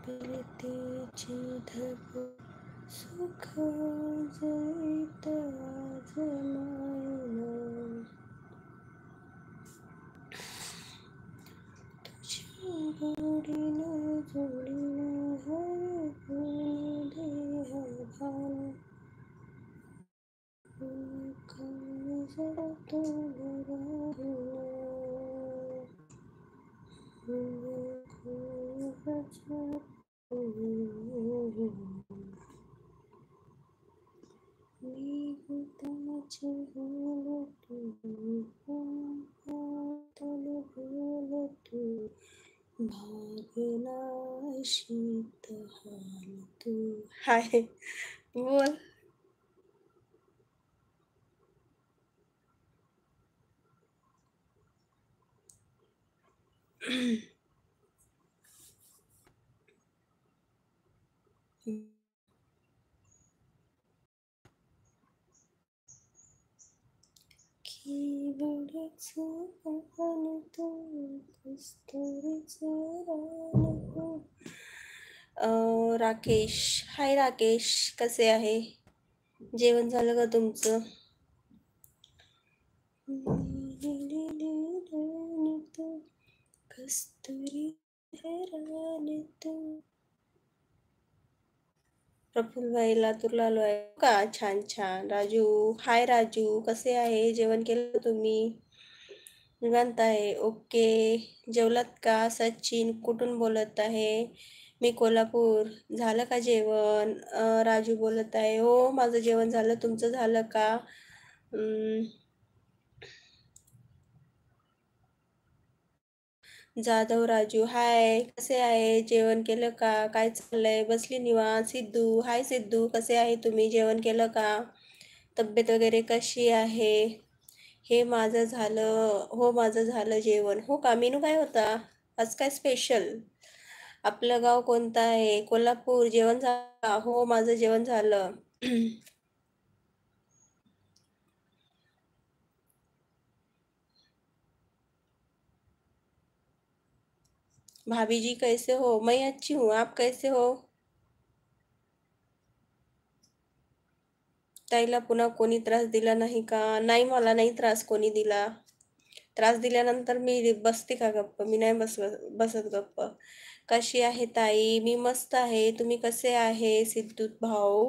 प्रीतीची धग सुख जळीत आज मायनं तुझ्या गोडीनं जोडीनं हरपून देहभान काळजात निगुताचे होल तू पातळ बोल तू भागना शीत हाल तू हाय बोल केवढच लहान तू कस्तुरीच रान तू राकेश हाय राकेश कसे आहे जेवण झालं का तुमचं कस्तुरी रान तू प्रफुल्लभाई लातूरला आलो आहे का छान छान राजू हाय राजू कसे आहे जेवण केलं तुम्ही निवांत आहे ओके जेवलात का सचिन कुठून बोलत आहे मी कोल्हापूर झालं का जेवण राजू बोलत आहे हो माझं जेवण झालं तुमचं झालं का जाधव राजू हाय कसे आहे जेवण केलं का काय चाललंय बसली निवांत सिद्धू हाय सिद्धू कसे आहे तुम्ही जेवण केलं का तब्येत वगैरे कशी आहे हे माझं झालं हो माझं झालं जेवण हो का मेनू काय होता आज काय स्पेशल आपलं गाव कोणतं आहे कोल्हापूर जेवण झालं हो माझं जेवण झालं भाभी जी कैसे हो मैं अच्छी हूँ आप कैसे हो ताईला पुन्हा कोणी त्रास दिला नाही का नाही मला नाही त्रास कोणी दिला त्रास दिल्यानंतर मी बसते का गप्प मी नाही बसत गप्प कशी आहे ताई मी मस्त आहे तुम्ही कसे आहे सिद्धूत भाऊ